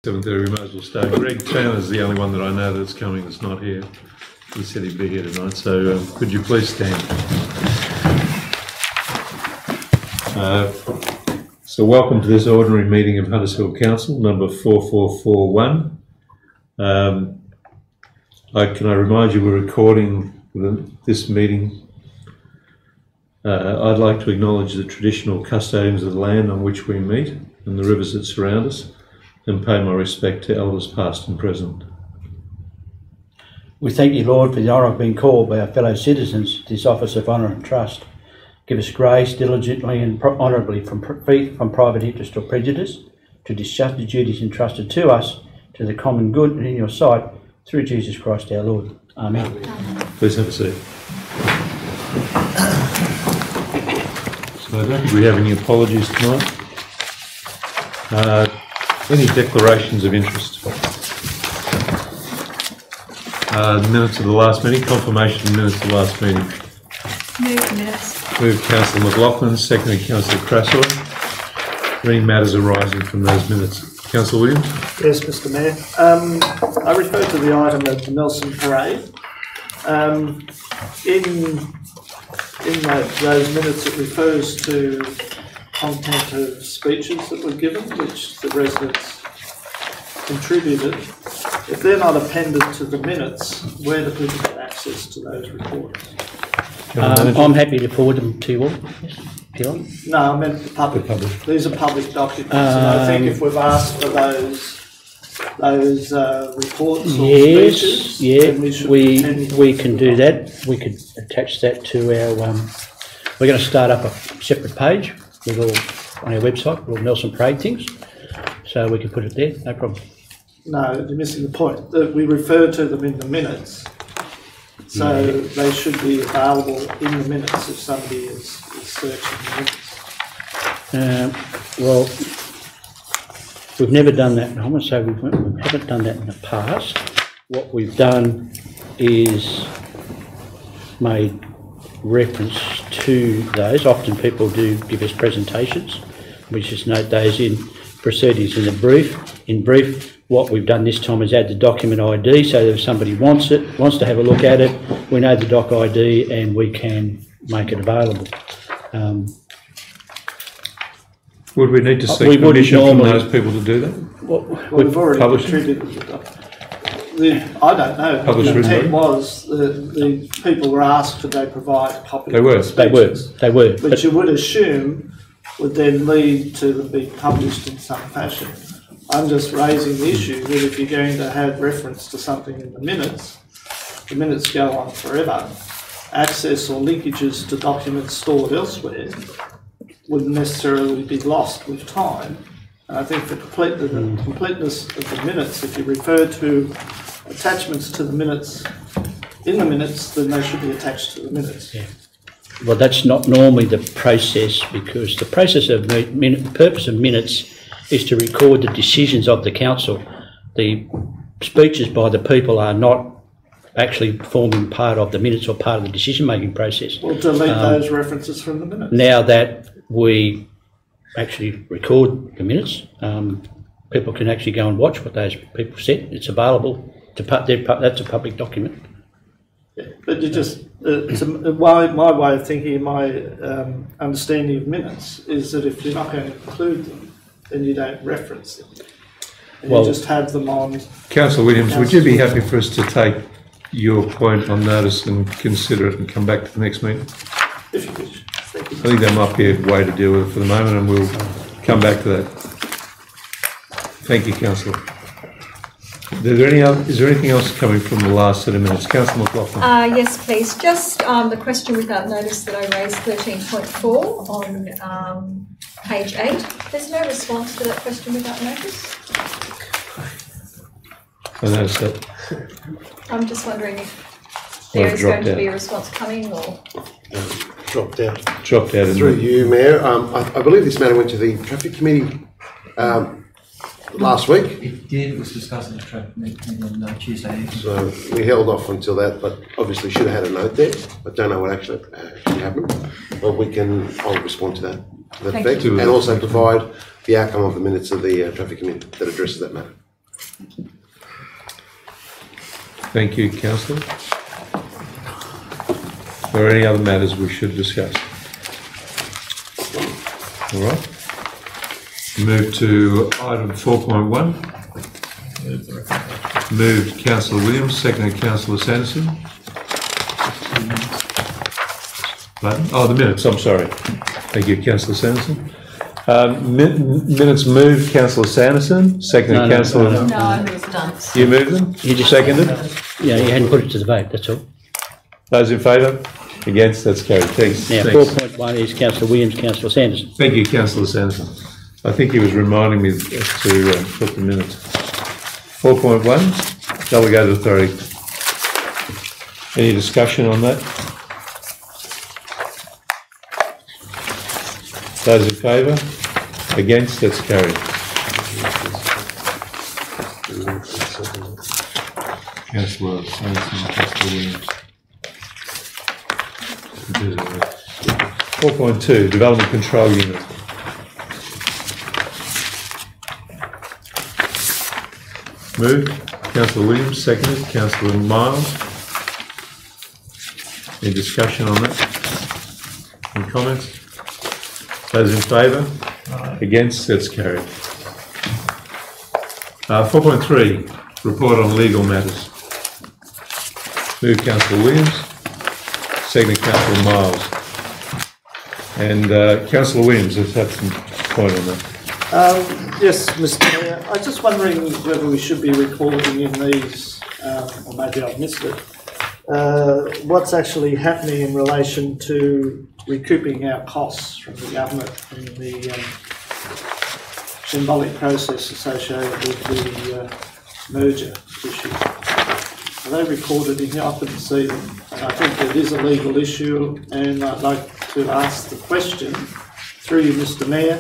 7:30, we might as well start. Greg Turner's the only one that I know that's coming that's not here. He said he'd be here tonight, so could you please stand? So welcome to this ordinary meeting of Huddersfield Council, number 4441. Can I remind you we're recording this meeting. I'd like to acknowledge the traditional custodians of the land on which we meet and the rivers that surround us, and pay my respect to elders past and present. We thank you, Lord, for the honour of being called by our fellow citizens to this office of honour and trust. Give us grace diligently and honourably from private interest or prejudice to discharge the duties entrusted to us to the common good and in your sight through Jesus Christ our Lord. Amen. Please have a seat. So I don't think we have any apologies tonight. Any declarations of interest? Minutes of the last meeting, confirmation of minutes of the last meeting. Move minutes. Moved Councillor McLaughlin, seconded Councillor Crassor. Are there any matters arising from those minutes? Councillor Williams? Yes, Mr Mayor. I refer to the item of the Nelson Parade. In those minutes it refers to content of speeches that were given, which the residents contributed. If they're not appended to the minutes, where do people get access to those reports? I'm happy to forward them to you all. Yes. No, I meant the public. These are public documents, and I think if we've asked for those reports or speeches, then we can do that. We could attach that to our. We're going to start up a separate page with all on our website, all Nelson Parade things, so we can put it there. No problem. No, you're missing the point. That we refer to them in the minutes, so they should be available in the minutes if somebody is searching the minutes. Well, we've never done that. I want to say we haven't done that in the past. What we've done is made reference to those. Often people do give us presentations. We just note those in proceedings in the brief. In brief, what we've done this time is add the document ID, so that if somebody wants to have a look at it, we know the doc ID and we can make it available. Would we need to seek permission from those people to do that? Well, we've already contributed the document. I don't know. The intent was the people were asked could they provide a copy of the speeches. They were. But you would assume would then lead to them being published in some fashion. I'm just raising the issue that if you're going to have reference to something in the minutes go on forever. Access or linkages to documents stored elsewhere wouldn't necessarily be lost with time. And I think for the completeness of the minutes, if you refer to attachments to the minutes, in the minutes, then they should be attached to the minutes. Yeah. Well, that's not normally the process, because the process of the purpose of minutes is to record the decisions of the council. The speeches by the people are not actually forming part of the minutes or part of the decision-making process. Well, delete those references from the minutes. Now that we actually record the minutes, people can actually go and watch what those people said. It's available. That's a public document. Yeah, but you just my way of thinking, my understanding of minutes is that if you're not going to include them, then you don't reference them. And you just have them on. Councillor Williams, would you be happy for us to take your point on notice and consider it and come back to the next meeting? If you wish. Thank you. I think that might be a way to deal with it for the moment, and we'll come back to that. Thank you, Councillor. Is there anything else coming from the last set of minutes? Councillor McLaughlin. Yes, please. Just the question without notice that I raised, 13.4 on page 8. There's no response to that question without notice. I noticed that. I'm just wondering if there is going to be a response coming, or dropped out. Dropped out. Through you, Mayor. I believe this matter went to the Traffic Committee last week. It did. It was discussed in the Traffic meeting on Tuesday evening. So we held off until that, but obviously should have had a note there. I don't know what actually happened, but I'll respond to that effect, and also provide the outcome of the minutes of the Traffic Committee that addresses that matter. Thank you, councillor. Are there any other matters we should discuss? All right. Move to item 4.1. Moved Councillor Williams, seconded Councillor Sanderson. Pardon? Oh, the minutes, I'm sorry. Thank you, Councillor Sanderson. Minutes moved, Councillor Sanderson, seconded Councillor... No, I moved done. You moved them? You just seconded? Yeah, you hadn't put it to the vote, that's all. Those in favour? Against? That's carried. Thanks. Now, Thanks. 4.1 is Councillor Williams, Councillor Sanderson. Thank you, Councillor Sanderson. I think he was reminding me to put the minutes. 4.1, delegated authority. Any discussion on that? Those in favour? Against? That's carried. Councillor Sanderson, Councillor Williams. 4.2, Development Control Unit. Moved. Councillor Williams, seconded. Councillor Miles. Any discussion on that? Any comments? Those in favour? Against? That's carried. 4.3, Report on Legal Matters. Moved Councillor Williams, seconded Councillor Miles. And Councillor Williams has had some point on that. Yes, Mr. Mayor. I'm just wondering whether we should be recording in these, or maybe I've missed it, what's actually happening in relation to recouping our costs from the government in the symbolic process associated with the merger issue. Are they recorded in here? I couldn't see them. And I think it is a legal issue, and I'd like to ask the question through you, Mr. Mayor.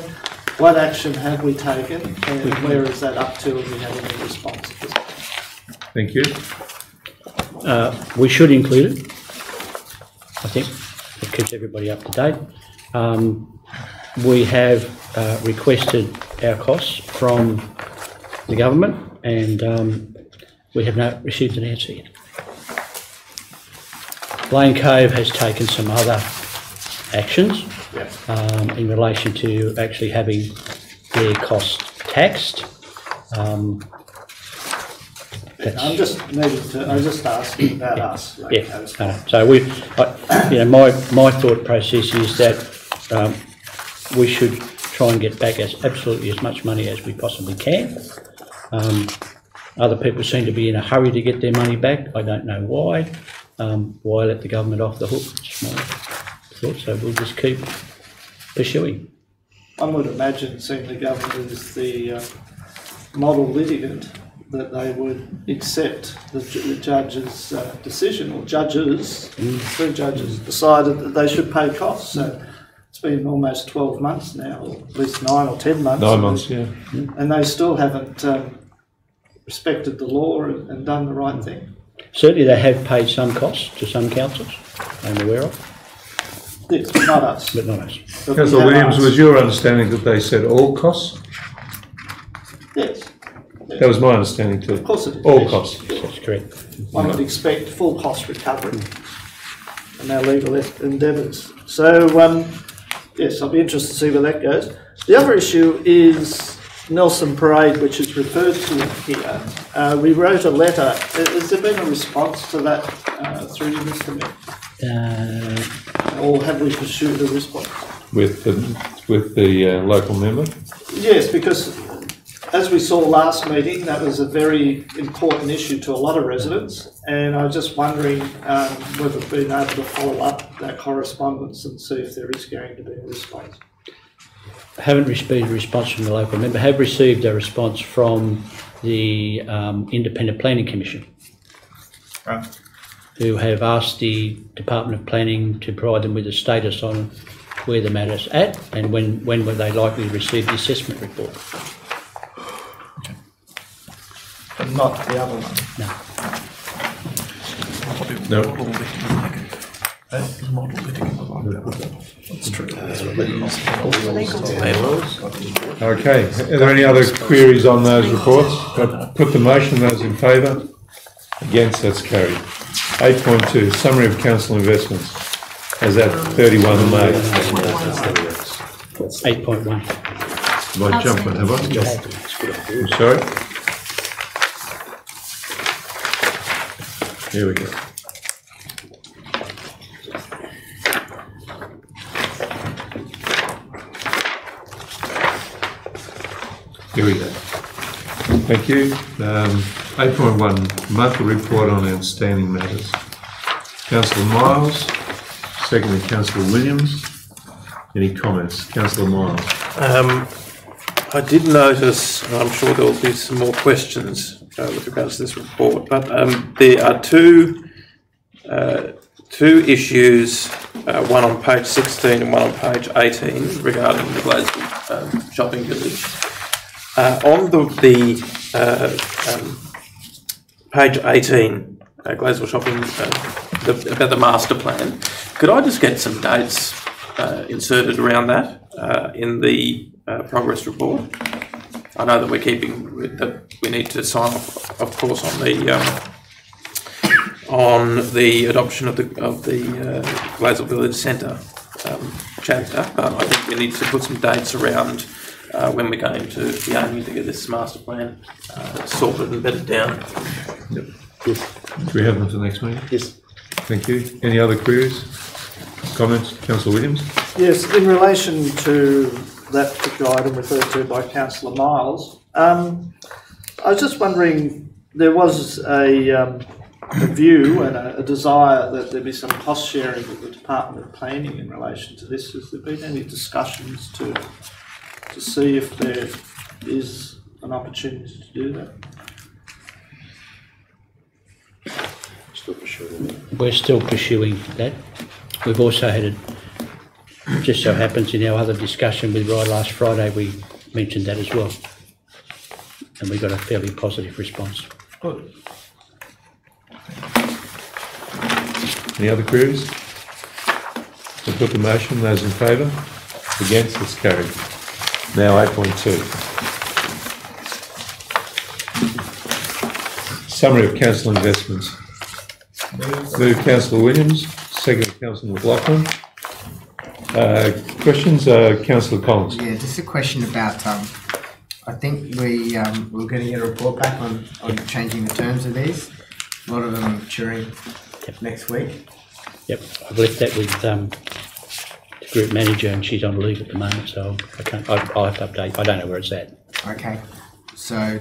What action have we taken, and where is that up to, and we have any response at this point? Thank you. We should include it, I think. It keeps everybody up to date. We have requested our costs from the government, and we have not received an answer yet. Blaine Cove has taken some other actions in relation to actually having their costs taxed. I'm just asking about us. So my thought process is that we should try and get back absolutely as much money as we possibly can. Other people seem to be in a hurry to get their money back. I don't know why. Why let the government off the hook? It's my thought. So we'll just keep pursuing. I would imagine, seeing the government as the model litigant, that they would accept the judge's decision, or judges, three judges decided that they should pay costs. So it's been almost 12 months now, or at least 9 or 10 months. 9 months, yeah. And they still haven't respected the law and done the right thing. Certainly they have paid some costs to some councils, I'm aware of. Yes, not us. But not us. Councillor Williams, was your understanding that they said all costs? Yes. That was my understanding too. Of course it is. All costs. That's correct. One would expect full cost recovery in our legal endeavours. So, yes, I'll be interested to see where that goes. The other issue is Nelson Parade, which is referred to here. We wrote a letter. Has there been a response to that through you, Mr. Mayor? Or have we pursued a response? With the local member? Yes, because as we saw last meeting, that was a very important issue to a lot of residents, and I was just wondering whether we've been able to follow up that correspondence and see if there is going to be a response. Haven't received a response from the local member. Have received a response from the Independent Planning Commission, who have asked the Department of Planning to provide them with a status on where the matter's at and when were they likely to receive the assessment report. But not the other one? No. No. Model litigant. That's true. Okay, are there any other queries on those reports? I put the motion, those in favour? Against, that's carried. 8.2, summary of council investments, as at 31 May. 8.1. Have I jumped one, have I? I'm sorry? Here we go. Here we go. Thank you. 8.1, monthly report on outstanding matters. Councillor Miles, secondly Councillor Williams. Any comments? Councillor Miles. I did notice, and I'm sure there will be some more questions with regards to this report, but there are two issues, one on page 16 and one on page 18 regarding the Gladstone shopping village. On the page 18, Gladstone shopping, about the master plan, could I just get some dates inserted around that in the progress report? I know that we need to sign off, of course, on the adoption of the Gladstone Village Centre chapter, but I think we need to put some dates around when we're going to be aiming to get this master plan sorted and bedded down. Yep. Good. Do we have them for the next meeting? Yes. Thank you. Any other queries? Comments? Councillor Williams? Yes, in relation to that particular item referred to by Councillor Miles, I was just wondering, there was a view and a desire that there be some cost sharing with the Department of Planning in relation to this. Has there been any discussions to see if there is an opportunity to do that? We're still pursuing that. We've also had just so happens in our other discussion with Rye last Friday, we mentioned that as well. And we got a fairly positive response. Good. Any other queries? So put the motion, those in favour? Against, it's carried. Now 8.2. Summary of council investments. Move Councillor Williams, second Councillor McLaughlin. Questions, Councillor Collins? Yeah, just a question about, I think we're going to get a report back on changing the terms of these. A lot of them are maturing next week. Yep, I've left that with the group manager and she's on leave at the moment, so I'll have to update. I don't know where it's at. Okay, so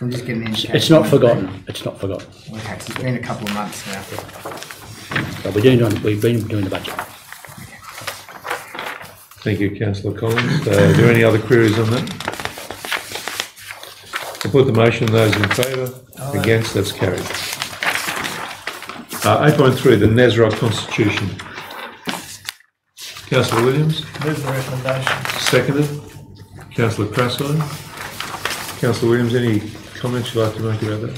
I'm just getting an indication. It's not forgotten. It's not forgotten. Okay, so it's been a couple of months now. But we've been doing the budget. Thank you, Councillor Collins. Are there any other queries on that? I'll put the motion, those in favour. Against, that's carried. 8.3, the Nasrok Constitution. Councillor Williams? Move the recommendation. Seconded. Councillor Crasso. Councillor Williams, any comments you'd like to make about that?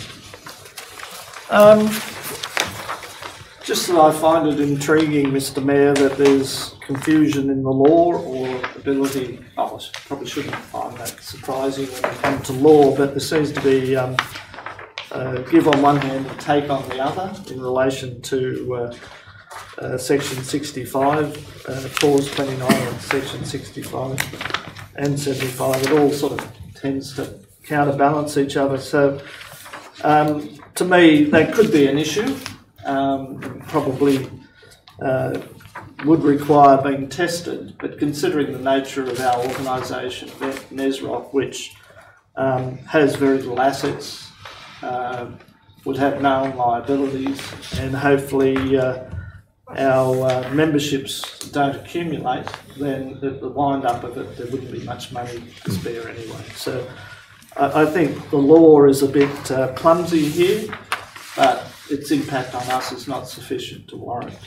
Just that I find it intriguing, Mr. Mayor, that there's confusion in the law or ability. Oh, I probably shouldn't find that surprising when it comes to law, but there seems to be give on one hand and take on the other in relation to section 65, clause 29 and section 65 and 75. It all sort of tends to counterbalance each other. So to me, that could be an issue. Probably would require being tested, but considering the nature of our organisation, NESROC, which has very little assets, would have known liabilities, and hopefully our memberships don't accumulate, then the wind-up of it, there wouldn't be much money to spare anyway. So I think the law is a bit clumsy here, but its impact on us is not sufficient to warrant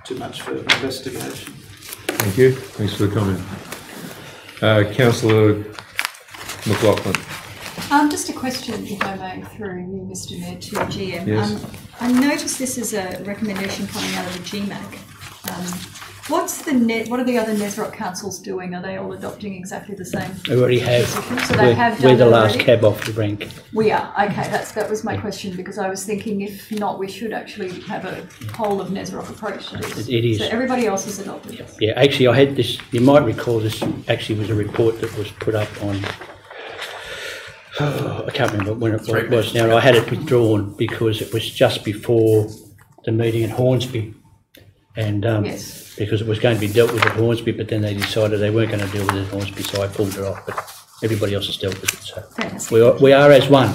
too much further investigation. Thank you. Thanks for the comment. Councillor McLaughlin. Just a question, if I may, through you, Mr. Mayor, to GM. Yes. I noticed this is a recommendation coming out of the GMAC. What are the other NESROC councils doing? Are they all adopting exactly the same? We already have. Position? So they have done we're the it last already? cab off the rank. We are. Okay, that was my question, because I was thinking if not, we should actually have a whole of NESROC approach to this. It is. So everybody else has adopted this. Yeah, actually, I had this. You might recall this. Actually, was a report that was put up on. I can't remember when it was now. I had it withdrawn because it was just before the meeting in Hornsby, and Yes. because it was going to be dealt with at Hornsby, but then they decided they weren't going to deal with it at Hornsby, so I pulled it off. But everybody else has dealt with it, so Fantastic. we are as one.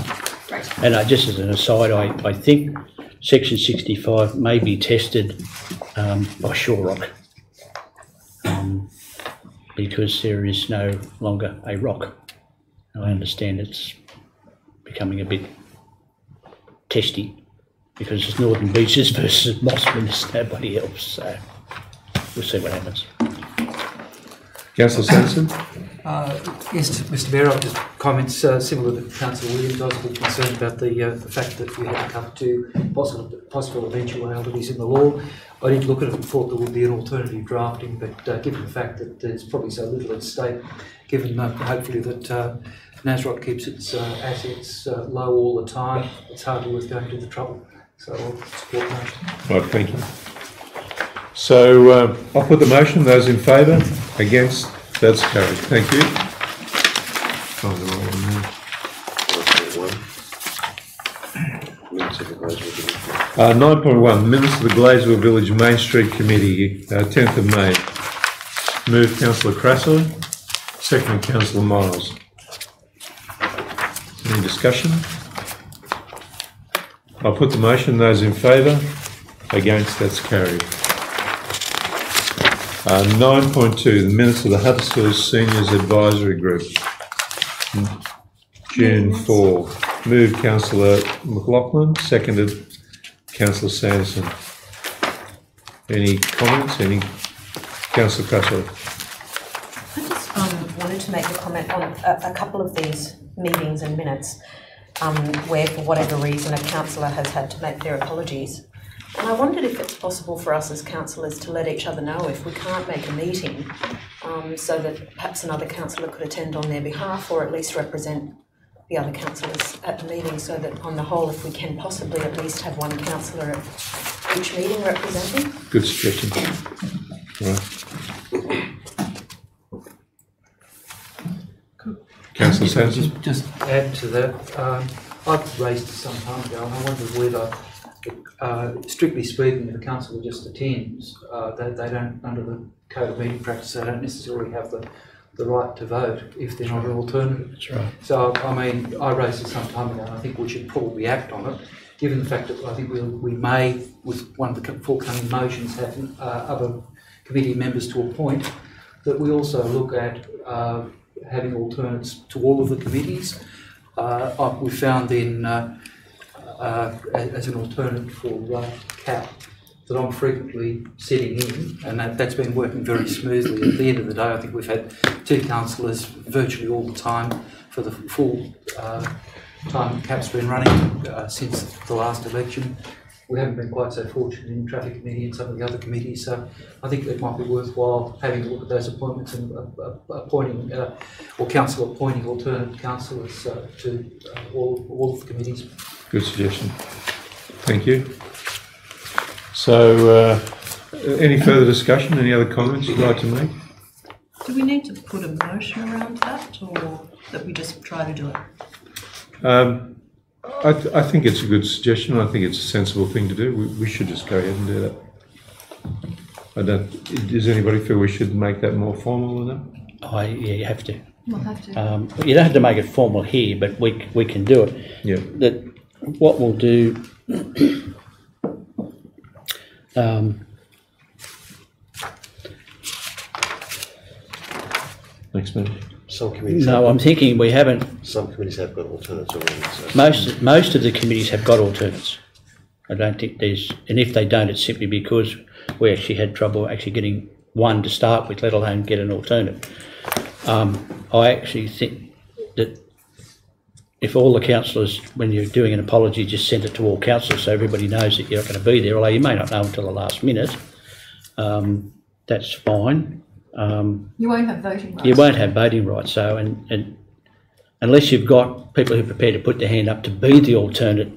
Great. And just as an aside, I think Section 65 may be tested by Shore Rock, because there is no longer a rock. I understand it's becoming a bit testy because it's Northern Beaches versus Mossman, there's nobody else, so we'll see what happens. Councillor Sanderson? Yes, Mr. Mayor, I'll just comments similar to Councillor Williams. I was a bit concerned about the fact that we hadn't come to possible eventualities in the law. I did look at it and thought there would be an alternative drafting, but given the fact that there's probably so little at stake, given hopefully that NASROC keeps its assets low all the time, it's hardly worth going to the trouble. So I'll support the motion. Right, thank you. So I'll put the motion. Those in favour? Against? That's carried. Thank you. Oh, the wrong one there. 9.1, Minutes of the Gladesville Village Main Street Committee, 10th of May. Move Councillor Crasso, second Councillor Miles. Any discussion? I'll put the motion. Those in favour? Against? That's carried. 9.2, the minutes of the Huddersfield Seniors Advisory Group, June 4. Moved Councillor McLaughlin, seconded Councillor Sanderson. Any comments? Any? Councillor Crasso. I just wanted to make a comment on a couple of these meetings and minutes where, for whatever reason, a councillor has had to make their apologies. And I wondered if it's possible for us as councillors to let each other know if we can't make a meeting, so that perhaps another councillor could attend on their behalf, or at least represent the other councillors at the meeting, so that on the whole, if we can possibly at least have one councillor at each meeting representing. Good suggestion. Right. Councillor Sanderson. Just add to that, I've raised this some time ago, and I wondered whether, strictly speaking, if a councillor just attends, they don't, under the Code of Meeting Practice, they don't necessarily have the right to vote if they're not an alternative. That's right. So, I mean, I raised this some time ago, and I think we should probably act on it, given the fact that I think we may, with one of the forthcoming motions, have other committee members to appoint, that we also look at having alternates to all of the committees. We found in as an alternate for CAP that I'm frequently sitting in, and that's been working very smoothly. At the end of the day, I think we've had two councillors virtually all the time for the full time CAP's been running since the last election. We haven't been quite so fortunate in the Traffic Committee and some of the other committees, so I think it might be worthwhile having a look at those appointments and appointing, or council appointing alternate councillors to all of the committees. Good suggestion. Thank you. So, any further discussion? Any other comments you'd like to make? Do we need to put a motion around that, or that we just try to do it? I think it's a good suggestion. I think it's a sensible thing to do. We should just go ahead and do that. Does anybody feel we should make that more formal than that? Yeah, you have to. We'll have to. You don't have to make it formal here, but we can do it. Yeah. What we'll do. Next meeting. Some committees. No, I'm thinking we haven't. Some committees have got alternates already. So. Most of the committees have got alternates. I don't think there's, and if they don't, it's simply because we actually had trouble actually getting one to start with, let alone get an alternate. I actually think that if all the councillors, when you're doing an apology, just send it to all councillors so everybody knows that you're not going to be there, although you may not know until the last minute, that's fine. You won't have voting rights. You won't have voting rights, so, and unless you've got people who are prepared to put their hand up to be the alternate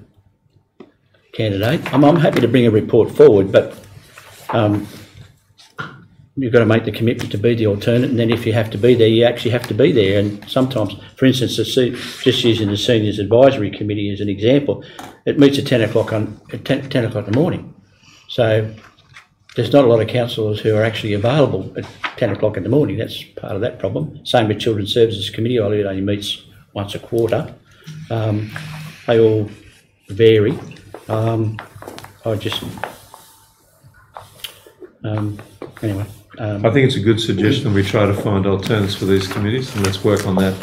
candidate, I'm happy to bring a report forward, but you've got to make the commitment to be the alternate, and then if you have to be there, you actually have to be there. And sometimes, for instance, just using the Seniors Advisory Committee as an example, it meets at 10 o'clock in the morning. So there's not a lot of councillors who are actually available at 10 o'clock in the morning. That's part of that problem. Same with Children's Services Committee, although it only meets once a quarter. They all vary. Anyway. I think it's a good suggestion. We try to find alternates for these committees, and let's work on that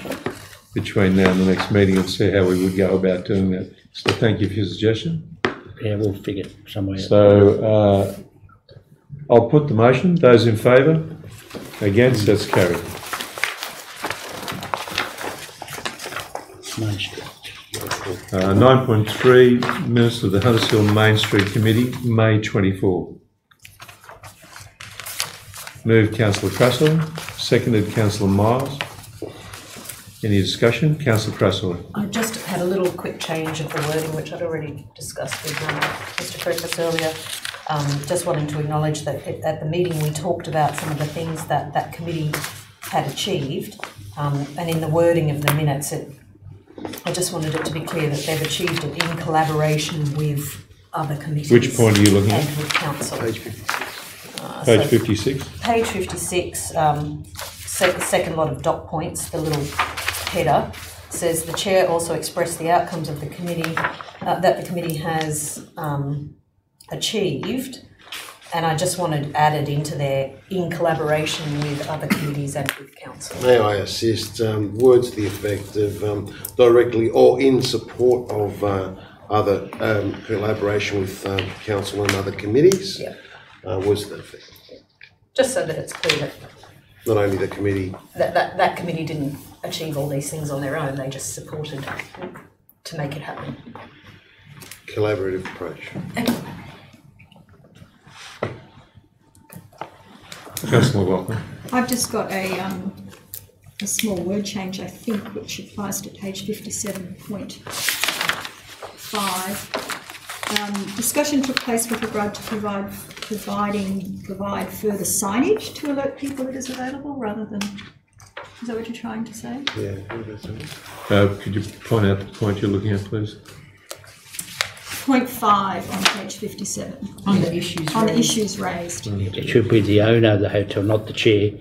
between now and the next meeting and see how we would go about doing that. So thank you for your suggestion. Yeah, we'll figure it somewhere. So I'll put the motion. Those in favour? Against? That's carried. Main Street. 9.3, Minutes of the Huddersfield Main Street Committee, May 24. Moved Councillor Crassel, seconded Councillor Miles. Any discussion? Councillor Crassel. I just had a little quick change of the wording, which I'd already discussed with Mr. Preface earlier. Just wanting to acknowledge that at the meeting we talked about some of the things that that committee had achieved, and in the wording of the minutes, I just wanted it to be clear that they've achieved it in collaboration with other committees. Which point are you looking at? And with council. Page 56. Page 56. Page 56, second lot of dot points, the little header says the chair also expressed the outcomes of the committee that the committee has achieved, and I just wanted added into there in collaboration with other committees and with council. May I assist? Words to the effect of directly or in support of other collaboration with council and other committees. Yeah. Words to that effect. Just so that it's clear that not only the committee. That committee didn't achieve all these things on their own, they just supported to make it happen. Collaborative approach. Councillor Walker. I've just got a small word change, I think, which applies to page 57.5. Discussion took place with regard to provide further signage to alert people it is available, rather than. Is that what you're trying to say? Yeah. Could you point out the point you're looking at, please? Point 5 on page 57. On the issues raised. On the issues raised. It should be the owner of the hotel, not the chair.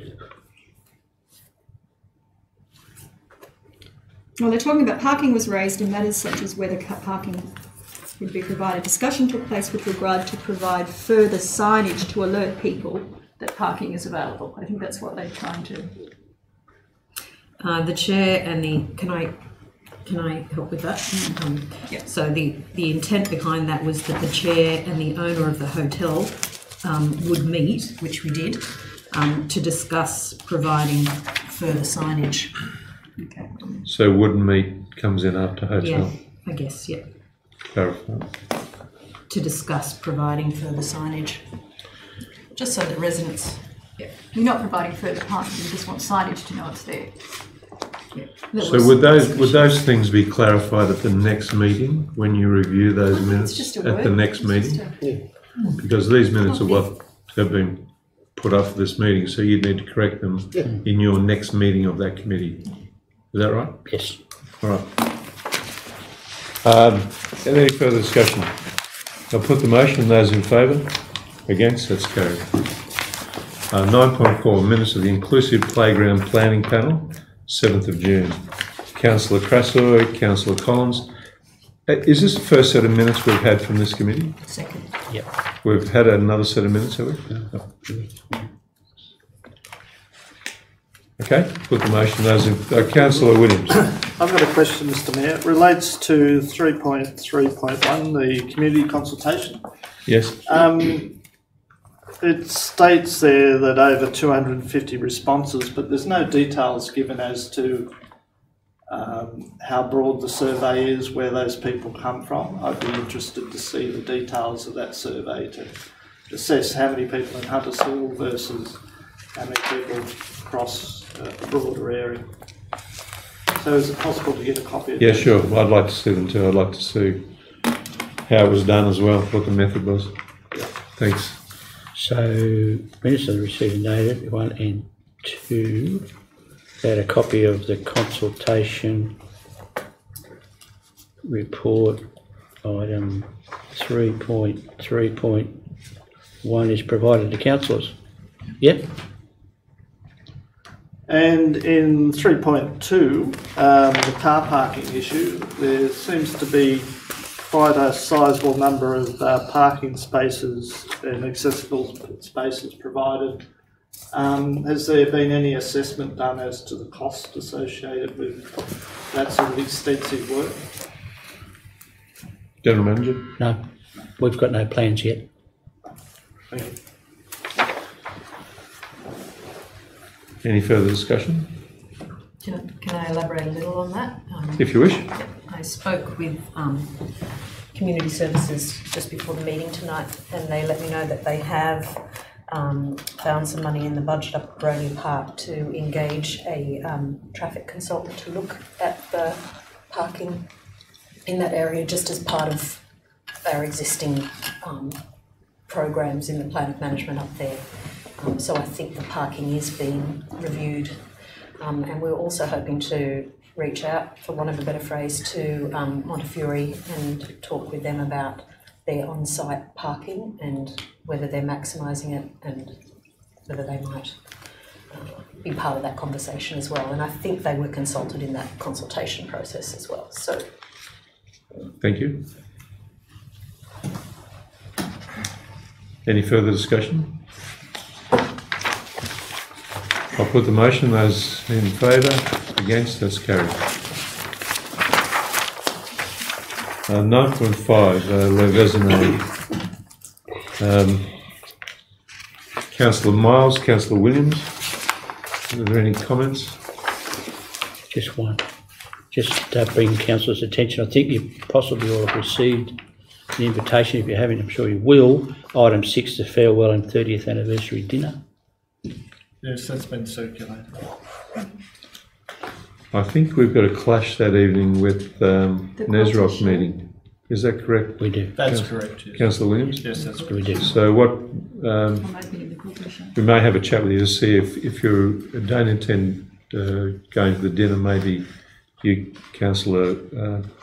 Well, they're talking about parking was raised in matters such as whether parking would be provided. Discussion took place with regard to provide further signage to alert people that parking is available. I think that's what they're trying to. The chair and the can I help with that? Yeah. So the intent behind that was that the chair and the owner of the hotel would meet, which we did, to discuss providing further signage. Okay. So wouldn't meet comes in after hotel? Yeah, I guess, yeah. Clarify. To discuss providing further signage. Just so that residents... Yeah. You're not providing further parking, you just want signage to know it's there. Yeah. So would those things be clarified at the next meeting when you review those minutes at the next meeting? Because these minutes are what have been put up for this meeting, so you'd need to correct them in your next meeting of that committee. Is that right? Yes. All right. Any further discussion? I'll put the motion. Those in favour? Against? That's carried. 9.4, Minutes of the Inclusive Playground Planning Panel, 7th of June. Councillor Crasso, Councillor Collins. Is this the first set of minutes we've had from this committee? Second. Yep. We've had another set of minutes, have we? No. Okay, put the motion. Those in Councillor Williams. I've got a question, Mr. Mayor. It relates to 3.3.1, the community consultation. Yes. It states there that over 250 responses, but there's no details given as to how broad the survey is, where those people come from. I'd be interested to see the details of that survey to assess how many people in Huntersville versus how many people across a broader area. So is it possible to get a copy of that? Yeah, sure. I'd like to see them too. I'd like to see how it was done as well, what the method was. Yeah. Thanks. So, minutes of the receiving data 1 and 2. Add a copy of the consultation report. Item 3.3.1 is provided to councillors. Yep. And in 3.2, the car parking issue, there seems to be quite a sizable number of parking spaces and accessible spaces provided. Has there been any assessment done as to the cost associated with that sort of extensive work? General Manager? No, we've got no plans yet. Thank you. Any further discussion? Can I elaborate a little on that? If you wish. I spoke with Community Services just before the meeting tonight, and they let me know that they have found some money in the budget up at Brony Park to engage a traffic consultant to look at the parking in that area, just as part of our existing programs in the plan of management up there. So I think the parking is being reviewed, and we're also hoping to reach out, for want of a better phrase, to Montefiore and talk with them about their on-site parking and whether they're maximising it and whether they might be part of that conversation as well. And I think they were consulted in that consultation process as well. So, thank you. Any further discussion? I'll put the motion. Those in favour, against, that's carried. 9.5, Le Vezinay. Councillor Miles, Councillor Williams. Are there any comments? Just one. Just bring councillors' attention. I think you possibly all have received the invitation. If you haven't, I'm sure you will. Item 6, the farewell and 30th anniversary dinner. Yes, that's been circulated. I think we've got a clash that evening with Nesrock meeting. Is that correct? We do. That's correct, yes. Councillor Williams? Yes, that's correct. We do. So what, we may have a chat with you to see if you don't intend going to the dinner, maybe you, Councillor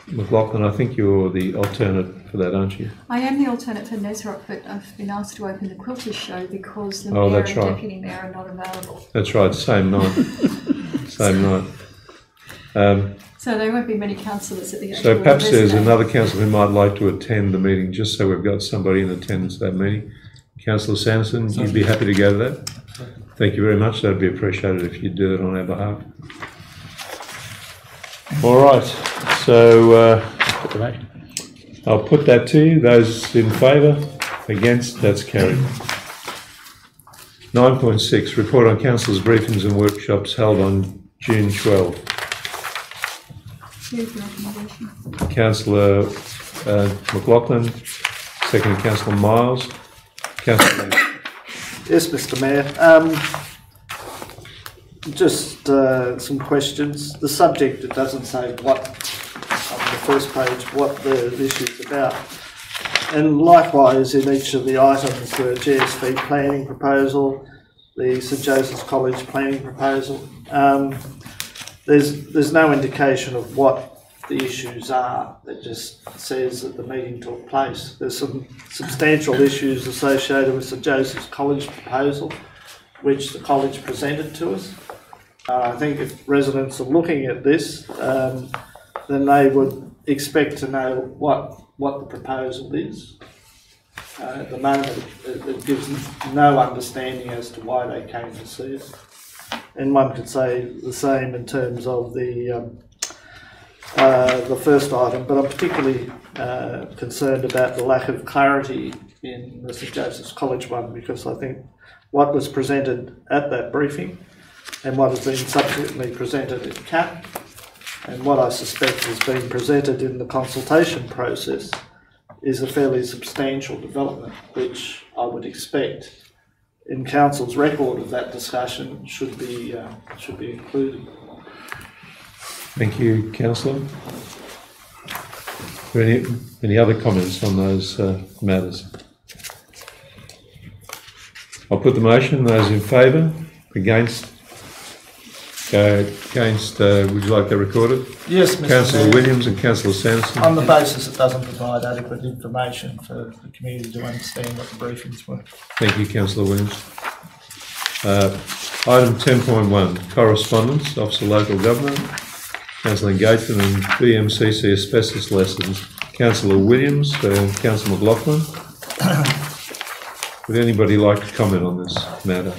McLaughlin, I think you're the alternate for that, aren't you? I am the alternate for Nesrock, but I've been asked to open the Quilters show because the Oh, mayor that's and right. deputy mayor are not available. That's right, same night. Same night. So there won't be many councillors at the actual So perhaps there's event. another councillor who might like to attend the meeting, just so we've got somebody in attendance at that meeting. Councillor Sanderson, you'd be happy to go to that? Thank you very much. That'd be appreciated if you'd do it on our behalf. All right, so I'll put that to you. Those in favour? Against? That's carried. 9.6, report on councillors' briefings and workshops held on June 12. Here's the recommendation. Councillor McLaughlin, second Councillor Miles. Councillor Yes, Mr. Mayor. Just some questions. The subject, it doesn't say what, on the first page, what the issue is about. And likewise, in each of the items, the GSV planning proposal, the St Joseph's College planning proposal, there's no indication of what the issues are. It just says that the meeting took place. There's some substantial issues associated with St Joseph's College proposal, which the college presented to us. I think if residents are looking at this, then they would expect to know what the proposal is. At the moment, it gives no understanding as to why they came to see us. And one could say the same in terms of the first item, but I'm particularly concerned about the lack of clarity in the St Joseph's College one, because I think what was presented at that briefing and what has been subsequently presented at CAP And what I suspect has been presented in the consultation process is a fairly substantial development, which I would expect in council's record of that discussion should be included. Thank you, councillor. Any other comments on those matters? I'll put the motion. Those in favour? Against? Would you like that recorded? Yes, Mr. Councillor Mayor. Williams and Councillor Sanderson. On the basis it doesn't provide adequate information for the community to understand what the briefings were. Thank you, Councillor Williams. Item 10.1, correspondence, Office of Local Government, Council Engagement and BMCC asbestos lessons. Councillor Williams and Councillor McLaughlin. Would anybody like to comment on this matter?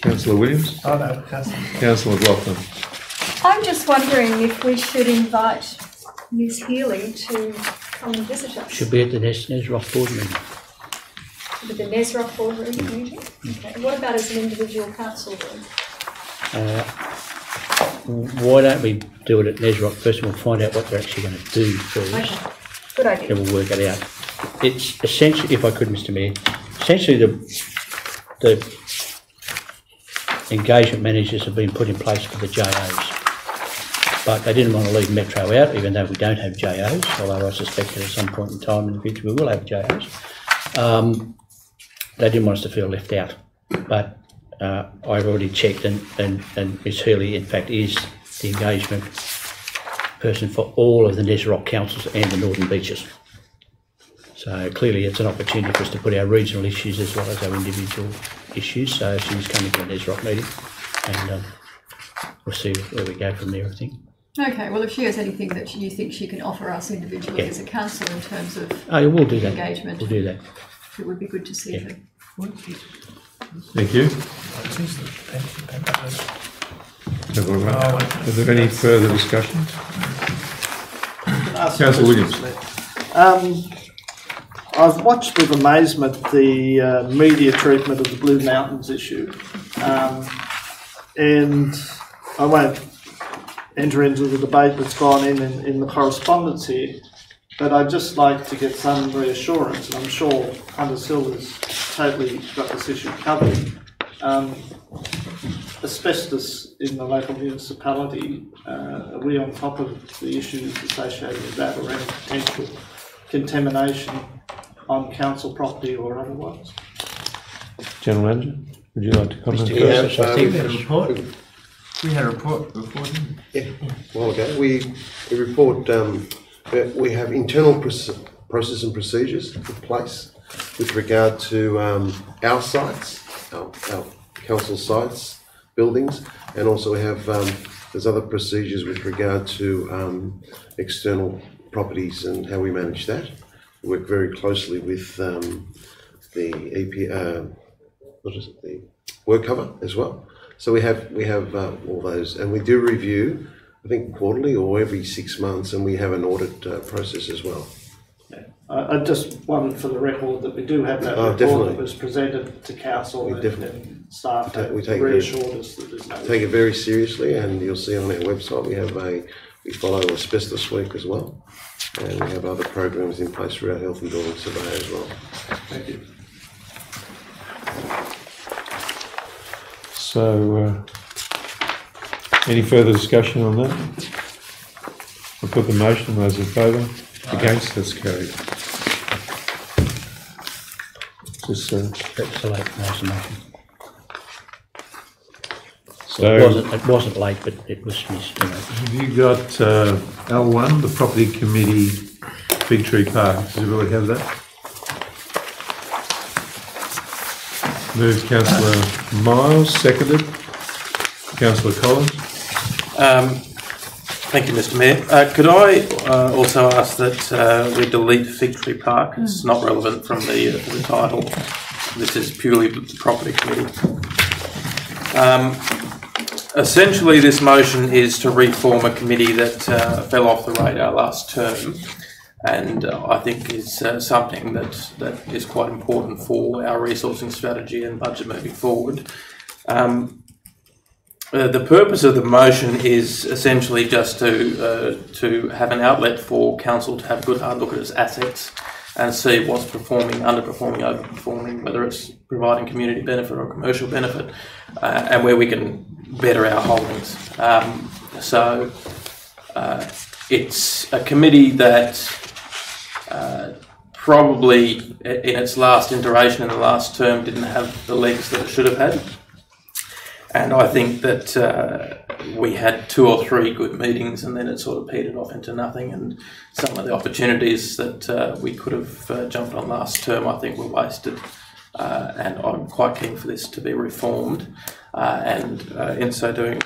Councillor Williams? Oh no, Councillor. Councillor McLaughlin. I'm just wondering if we should invite Ms Healy to come and visit us. Should be at the Nesrock board meeting. With the Nesrock board meeting? Okay. What about as an individual council room? Why don't we do it at Nesrock first, and we'll find out what they're actually going to do first. Okay. Good idea. Then we'll work it out. It's essentially, if I could, Mr Mayor, essentially the engagement managers have been put in place for the JOs, but they didn't want to leave Metro out, even though we don't have JOs, although I suspect that at some point in time in the future we will have JOs. They didn't want us to feel left out, but I've already checked, and Ms Healy in fact is the engagement person for all of the Nesrock councils and the Northern Beaches. So clearly it's an opportunity for us to put our regional issues as well as our individual issues. So she's coming to the Nesrock meeting, and we'll see where we go from there, I think. Okay, well if she has anything that you think she can offer us individually as a council in terms of we'll do that. engagement, we'll do that. It would be good to see her. Thank you. Are there any further discussion? Councillor Williams. I've watched with amazement the media treatment of the Blue Mountains issue, and I won't enter into the debate that's gone in the correspondence here, but I'd just like to get some reassurance, and I'm sure Hunter Hill has totally got this issue covered. Asbestos in the local municipality, are we on top of the issues associated with that, or any potential contamination on council property or otherwise? General Manager, would you like to comment first? We had a report. We had a report before, didn't we? Yeah, a while ago. We report, we have internal process and procedures in place with regard to our sites, our council sites, buildings, and also we have there's other procedures with regard to external properties and how we manage that. We work very closely with the the work cover as well. So we have all those, and we do review, I think quarterly or every 6 months, and we have an audit process as well. Yeah. I just wanted for the record that we do have that report definitely. that was presented to council and staff to reassure us that there's no take it very seriously, and you'll see on our website we follow Asbestos Week as well, and we have other programs in place for our health and building survey as well. Thank you. So, any further discussion on that? I'll put the motion. Those in favour? Against? That's carried. Just That's the late motion. so, It wasn't late, but it was missed. have you got L1, the Property Committee, Big Tree Park? Does everybody have that? Moved Councillor Miles, seconded. Councillor Collins. Thank you, Mr. Mayor. Could I also ask that we delete Fig Tree Park? It's not relevant from the title. This is purely the Property Committee. Essentially, this motion is to reform a committee that fell off the radar last term, and I think is something that is quite important for our resourcing strategy and budget moving forward. The purpose of the motion is essentially just to have an outlet for council to have a good hard look at its assets and see what's performing, underperforming, overperforming, whether it's providing community benefit or commercial benefit, and where we can better our holdings. It's a committee that probably in its last iteration in the last term didn't have the legs that it should have had. And I think that we had 2 or 3 good meetings and then it sort of petered off into nothing, and some of the opportunities that we could have jumped on last term I think were wasted, and I'm quite keen for this to be reformed, and in so doing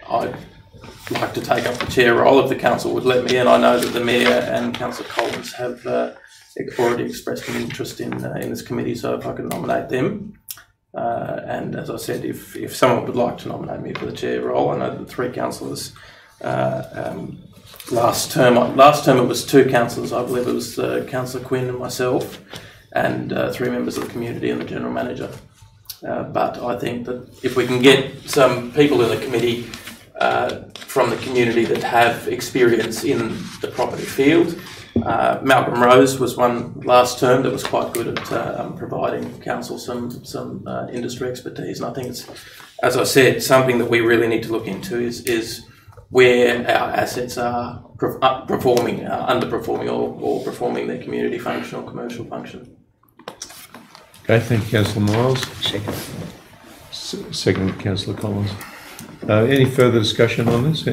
I'd like to take up the chair role if the council would let me, and I know that the Mayor and Councillor Collins have already expressed an interest in this committee, so if I could nominate them. And as I said, if someone would like to nominate me for the chair role, I know that 3 councillors last term it was 2 councillors, I believe it was Councillor Quinn and myself, and 3 members of the community and the General Manager. But I think that if we can get some people in the committee from the community that have experience in the property field. Malcolm Rose was one last term that was quite good at providing council some industry expertise, and I think it's, as I said, something that we really need to look into is where our assets are performing, underperforming, or performing their community function or commercial function. Okay, thank you, Councillor Miles. Second, Councillor Collins. Any further discussion on this?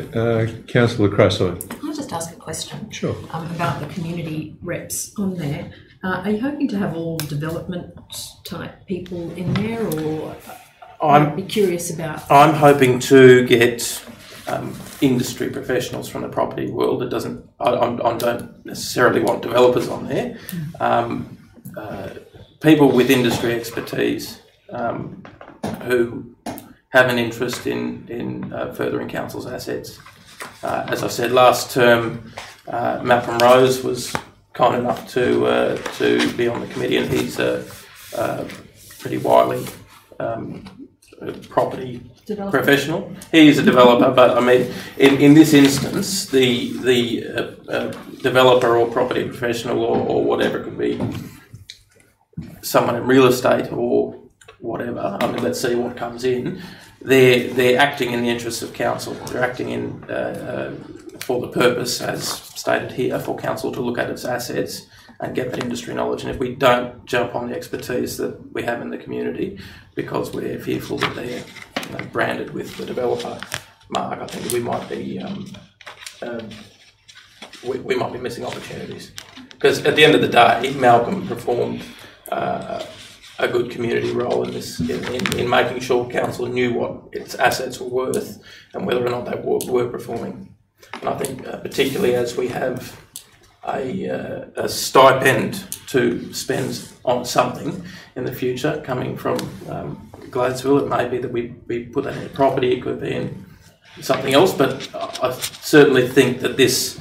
Councillor Crasso. Can I just ask a question? Sure. About the community reps on there. Are you hoping to have all development type people in there, or I'd be curious about? I'm hoping to get industry professionals from the property world. It doesn't. I don't necessarily want developers on there. People with industry expertise who have an interest in furthering council's assets. As I said, last term, Malcolm Rose was kind enough to be on the committee, and he's a pretty wily property professional. He is a developer, but I mean, in this instance, the developer or property professional or whatever could be someone in real estate or whatever. I mean, let's see what comes in. They're acting in the interests of council. They're acting in for the purpose, as stated here, for council to look at its assets and get that industry knowledge. And if we don't jump on the expertise that we have in the community because we're fearful that they're branded with the developer mark, I think we might be missing opportunities. Because at the end of the day, Malcolm performed a good community role in this, in making sure council knew what its assets were worth and whether or not they were performing. And I think particularly as we have a stipend to spend on something in the future coming from Gladesville, it may be that we put that in a property, it could be in something else, but I certainly think that this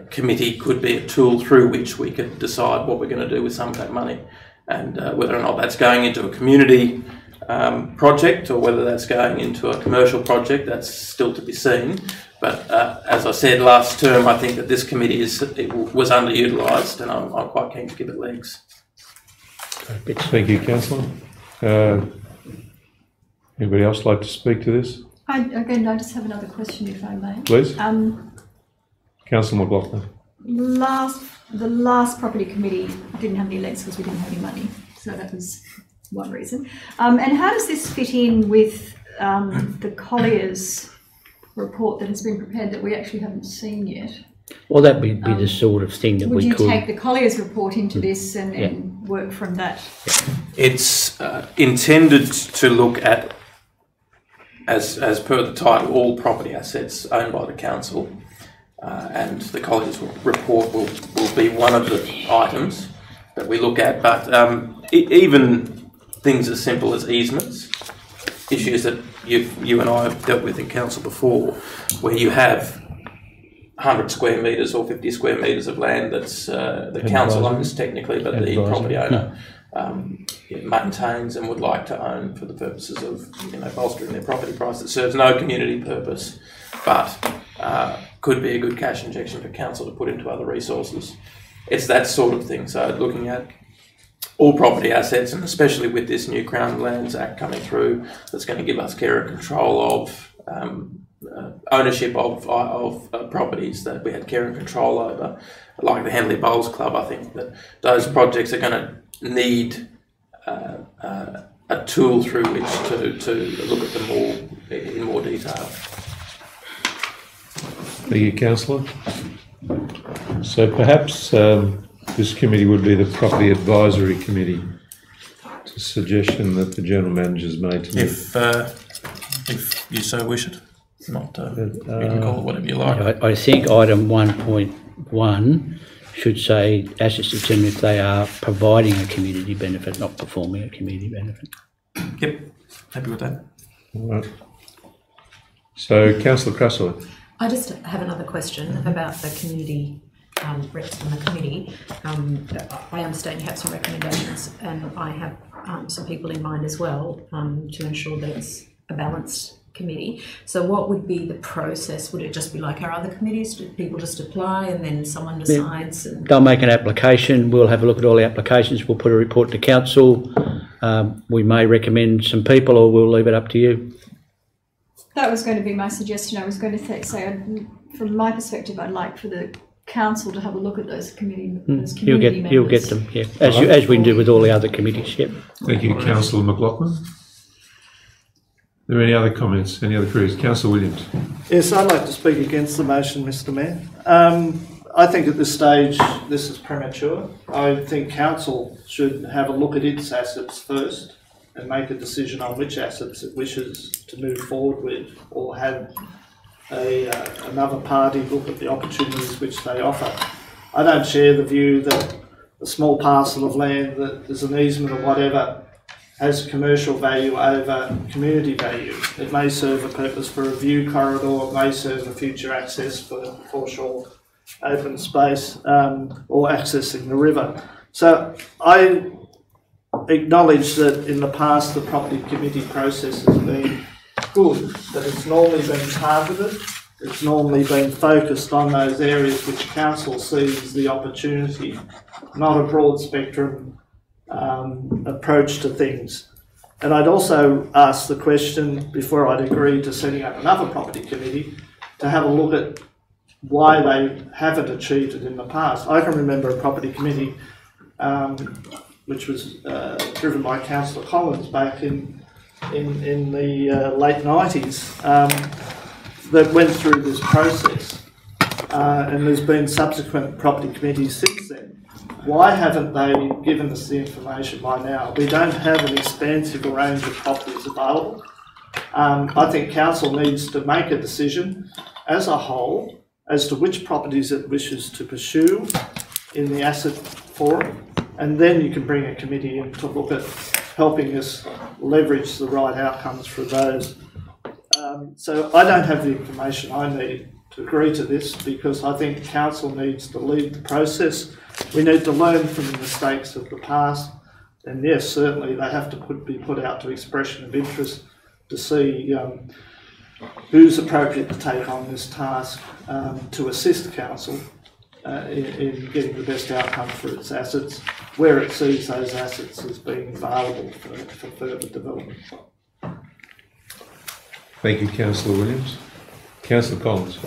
committee could be a tool through which we could decide what we're going to do with some of that money. And whether or not that's going into a community project or whether that's going into a commercial project, that's still to be seen. But as I said last term, I think that this committee was underutilised, and I'm quite keen to give it legs. Thank you, Councillor. Anybody else like to speak to this? I just have another question, if I may. Please. Councillor McLaughlin. The last property committee didn't have any legs because we didn't have any money, so that was one reason. And how does this fit in with the Collier's report that has been prepared that we actually haven't seen yet? Well, that would be the sort of thing that we could... Would you take the Collier's report into this and work from that? It's intended to look at, as per the title, all property assets owned by the council. And the Collier's report will be one of the items that we look at, but even things as simple as easements, issues that you and I have dealt with in council before, where you have 100 square metres or 50 square metres of land that's the council owns technically, but the property owner maintains and would like to own for the purposes of bolstering their property price. That serves no community purpose, but could be a good cash injection for council to put into other resources. It's that sort of thing. So looking at all property assets, and especially with this new Crown Lands Act coming through, that's going to give us care and control of ownership of properties that we had care and control over, like the Henley Bowls Club. I think that those projects are going to need a tool through which to look at them in more detail. Thank you, Councillor. So perhaps this committee would be the Property Advisory Committee. It's a suggestion that the General Manager's made to me. If you so wish it. Not, you can call it whatever you like. I think item 1.1 should say assets determined if they are providing a community benefit, not performing a community benefit. Yep, happy with that. All right. So, Councillor Cresswell. I just have another question about the community reps on the committee. I understand you have some recommendations, and I have some people in mind as well to ensure that it's a balanced committee. So what would be the process? Would it just be like our other committees? Do people just apply and then someone decides? And they'll make an application. We'll have a look at all the applications. We'll put a report to council. We may recommend some people, or we'll leave it up to you. That was going to be my suggestion. I was going to say, from my perspective, I'd like for the council to have a look at those community members. You'll get them, yeah, as we do with all the other committees. Yep. Thank you, Councillor McLaughlin. Are there any other comments? Any other queries? Councillor Williams. Yes, I'd like to speak against the motion, Mr. Mayor. I think at this stage this is premature. I think council should have a look at its assets first and make a decision on which assets it wishes to move forward with, or have another party look at the opportunities which they offer. I don't share the view that a small parcel of land that is an easement or whatever has commercial value over community value. It may serve a purpose for a view corridor, it may serve a future access for foreshore open space, or accessing the river. So I acknowledge that in the past the property committee process has been good, that it's normally been targeted, it's normally been focused on those areas which council sees the opportunity, not a broad spectrum approach to things. And I'd also ask the question, before I'd agree to setting up another property committee, to have a look at why they haven't achieved it in the past. I can remember a property committee which was driven by Councillor Collins back in the late 90s that went through this process, and there's been subsequent property committees since then. Why haven't they given us the information by now? We don't have an expansive range of properties available. I think council needs to make a decision as a whole as to which properties it wishes to pursue in the asset forum, and then you can bring a committee in to look at helping us leverage the right outcomes for those. So I don't have the information I need to agree to this, because I think council needs to lead the process. We need to learn from the mistakes of the past, and yes, certainly they have to be put out to expression of interest to see who's appropriate to take on this task to assist council in getting the best outcome for its assets, where it sees those assets as being available for further development. Thank you, Councillor Williams. Councillor Collins.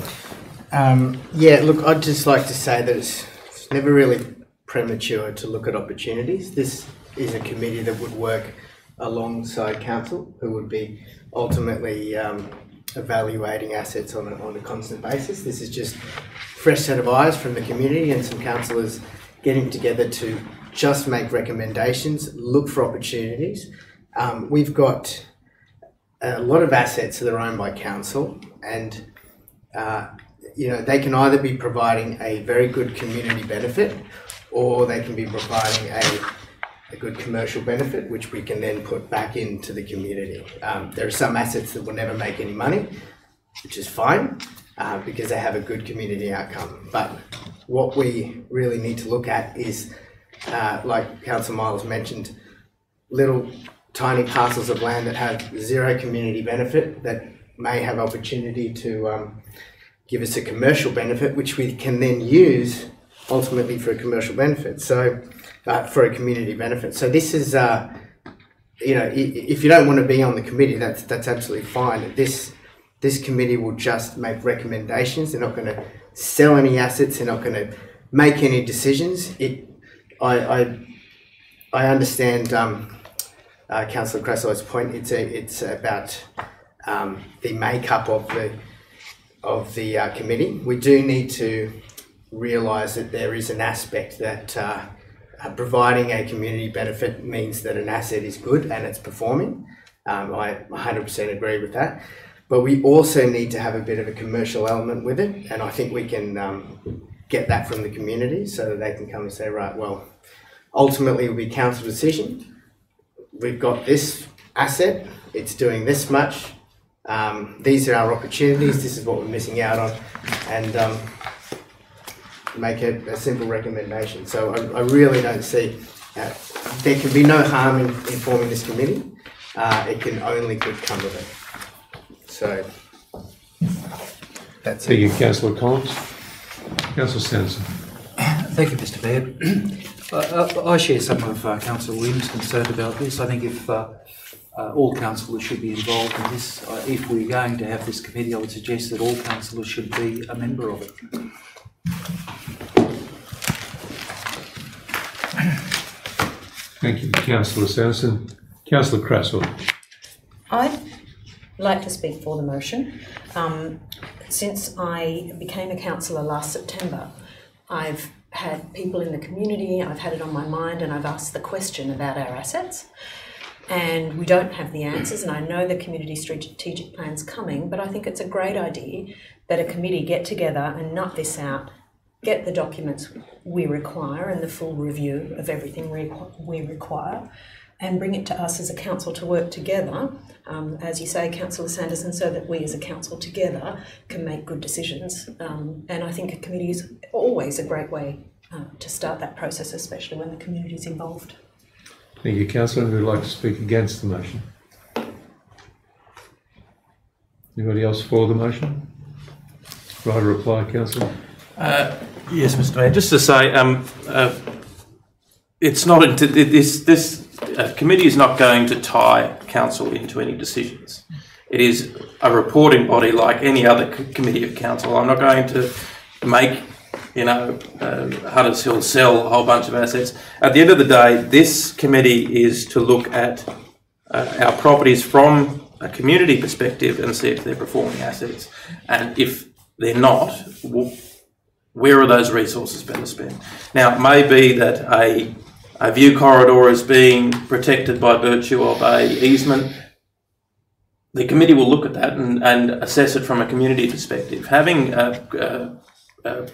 Yeah, look, I'd just like to say that it's never really premature to look at opportunities. This is a committee that would work alongside council, who would be ultimately evaluating assets on a constant basis. This is just a fresh set of eyes from the community and some councillors getting together to just make recommendations, look for opportunities. We've got a lot of assets that are owned by council, and they can either be providing a very good community benefit, or they can be providing a good commercial benefit, which we can then put back into the community. There are some assets that will never make any money, which is fine, because they have a good community outcome. But what we really need to look at is like Councillor Miles mentioned, little tiny parcels of land that have zero community benefit that may have opportunity to give us a commercial benefit, which we can then use ultimately for a commercial benefit. So, for a community benefit. So this is, you know, if you don't want to be on the committee, that's absolutely fine. This committee will just make recommendations. They're not going to sell any assets. They're not going to make any decisions. I understand Councillor Crasso's point. It's about the makeup of the committee. We do need to realise that there is an aspect that providing a community benefit means that an asset is good and it's performing. I 100% agree with that. But we also need to have a bit of a commercial element with it, and I think we can get that from the community so that they can come and say, right, well, ultimately it will be council decision. We've got this asset, it's doing this much, these are our opportunities, this is what we're missing out on, and make a simple recommendation. So I really don't see, there can be no harm in forming this committee. It can only good come of it. So that's Thank you, Councillor Collins. Councillor Sanderson. Thank you, Mr Mayor. I share some of Councillor Williams' concern about this. I think if all councillors should be involved in this, if we're going to have this committee, I would suggest that all councillors should be a member of it. Thank you, Councillor Sanderson. Councillor Crasswell. I'd like to speak for the motion. Since I became a councillor last September, I've had people in the community, I've had it on my mind, and I've asked the question about our assets. And we don't have the answers, and I know the community strategic plan's coming, but I think it's a great idea that a committee get together and nut this out, get the documents we require and the full review of everything we require, and bring it to us as a council to work together, as you say, Councillor Sanderson, so that we as a council together can make good decisions. And I think a committee is always a great way to start that process, especially when the community is involved. Thank you, Councillor. Who would like to speak against the motion? Anybody else for the motion? Right, a reply, Councillor. Yes, Mr. Mayor. Just to say, it's not this committee is not going to tie council into any decisions. It is a reporting body like any other committee of council. I'm not going to make, Huddersfield sell a whole bunch of assets. At the end of the day, this committee is to look at our properties from a community perspective and see if they're performing assets. And if they're not, where are those resources better spent? Now, it may be that a view corridor is being protected by virtue of a easement. The committee will look at that and assess it from a community perspective. Having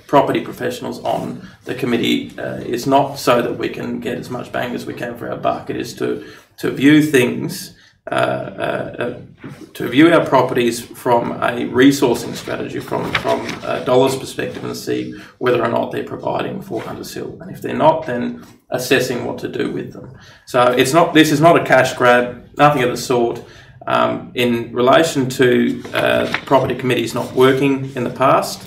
property professionals on the committee is not so that we can get as much bang as we can for our buck. It is to view things, to view our properties from a resourcing strategy, from a dollars perspective, and see whether or not they're providing for Huddersfield. And if they're not, then assessing what to do with them. So it's not. This is not a cash grab. Nothing of the sort. In relation to property committees not working in the past,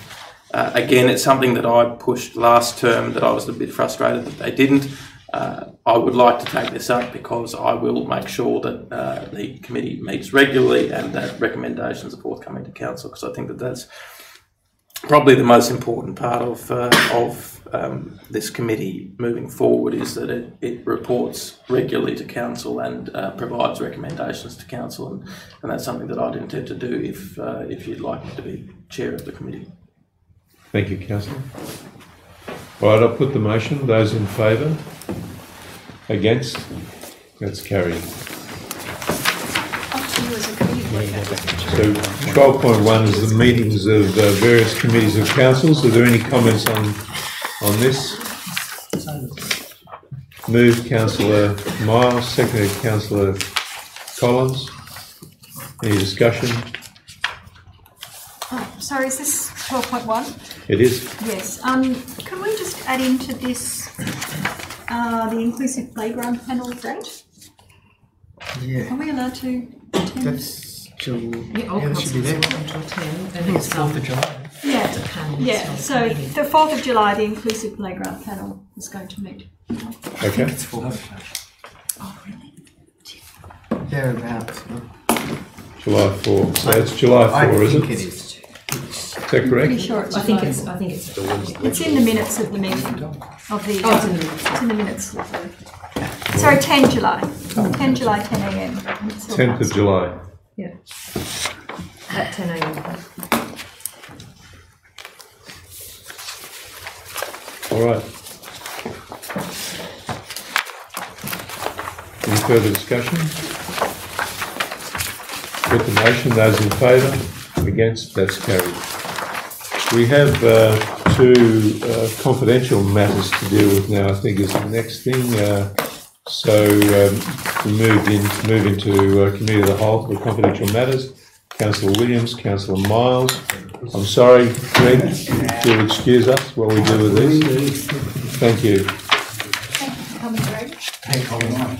again, it's something that I pushed last term that I was a bit frustrated that they didn't. I would like to take this up because I will make sure that the committee meets regularly and that recommendations are forthcoming to council, because I think that that's probably the most important part of this committee moving forward, is that it reports regularly to council and provides recommendations to council, and that's something that I'd intend to do if you'd like me to be chair of the committee. Thank you, Councillor. All right, I'll put the motion. Those in favour? Against? That's carried. So 12.1 is the meetings of various committees of councils. Are there any comments on this? Moved Councillor Miles, seconded Councillor Collins. Any discussion? Oh, sorry, is this 12.1? It is. Yes. Can we just add into this the inclusive playground panel date. Yeah, Are we allowed to attend? that's July. Yeah, all councillors are welcome to attend, and it's 4th of July. Yeah, It's a panel, yeah. it's So not a committee. the 4th of July, the inclusive playground panel is going to meet. Okay. It's 4th. Oh, really? Thereabouts. July 4. So it's July 4, I is think it? it Is is. that Pretty correct? sure it's. I think July. it's, It's in the minutes of the meeting of the. Oh, it's in the minutes. It's in the minutes of the. Sorry, 10 July. 10 July, 10 a.m. It's still 10th of passed. July. yeah. At 10 a.m. All right. Any further discussion? Put the motion. Those in favour? Against? That's carried. We have two confidential matters to deal with now, I think is the next thing. We move into committee of the whole for confidential matters. Councillor Williams, Councillor Miles. I'm sorry, Greg, you'll excuse us while we deal with this. Thank you. Thank you for coming, Greg.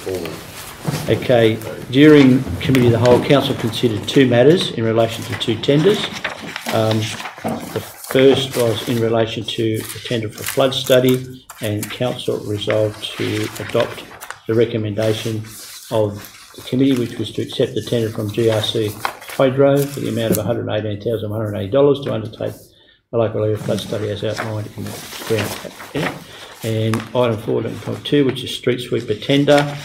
forward. Okay, during Committee of the Whole, Council considered two matters in relation to two tenders. The first was in relation to the tender for flood study, and Council resolved to adopt the recommendation of the committee, which was to accept the tender from GRC Hydro for the amount of $118,180 to undertake the local area flood study as outlined in the grant. And item 14.2, which is street sweeper tender,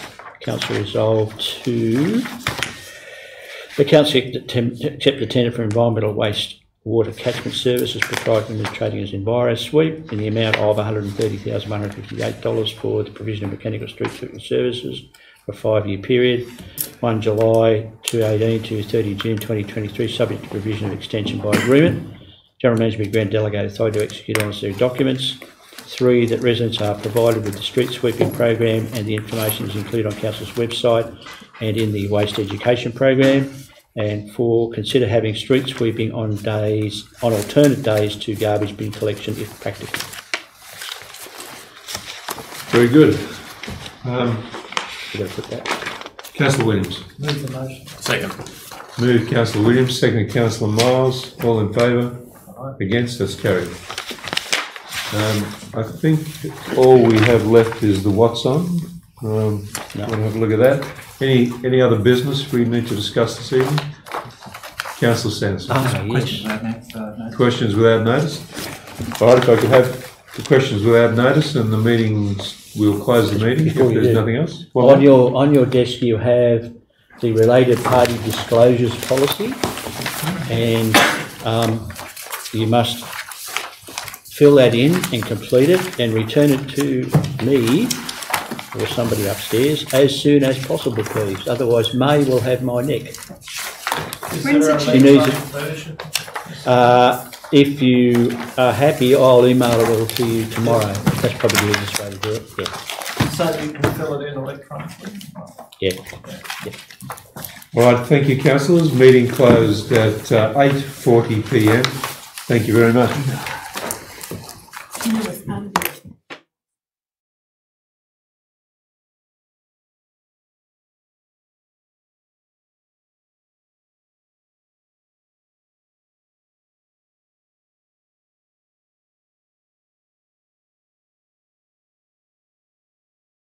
Council resolved to the Council accept the tender for environmental waste water catchment services proprietary limited trading as EnviroSweep in the amount of $130,158 for the provision of mechanical street sweeping services for a 5-year period, 1 July 2018 to 30 June 2023, subject to provision of extension by agreement. General Management grant delegated authority to execute all necessary documents. 3, that residents are provided with the street sweeping program and the information is included on Council's website and in the waste education program. And 4, consider having street sweeping on alternate days to garbage bin collection if practical. Very good. You've got to put that. Councillor Williams. Move the motion. Second. Moved Councillor Williams, seconded Councillor Miles. All in favour? Against? That's carried. I think all we have left is the what's on. Want to have a look at that? Any other business we need to discuss this evening? Councillor Sanderson. Yes. Questions without notice? All right, if I could have the questions without notice and the meetings, we'll close the meeting if there's nothing else. On your desk you have the related party disclosures policy, and you must fill that in and complete it and return it to me or somebody upstairs as soon as possible, please. Otherwise, May will have my neck. She needs it. If you are happy, I'll email it all to you tomorrow. That's probably the easiest way to do it. Yeah. So you can fill it in electronically? Yeah. All right, thank you, councillors. Meeting closed at 8:40 p.m. Thank you very much.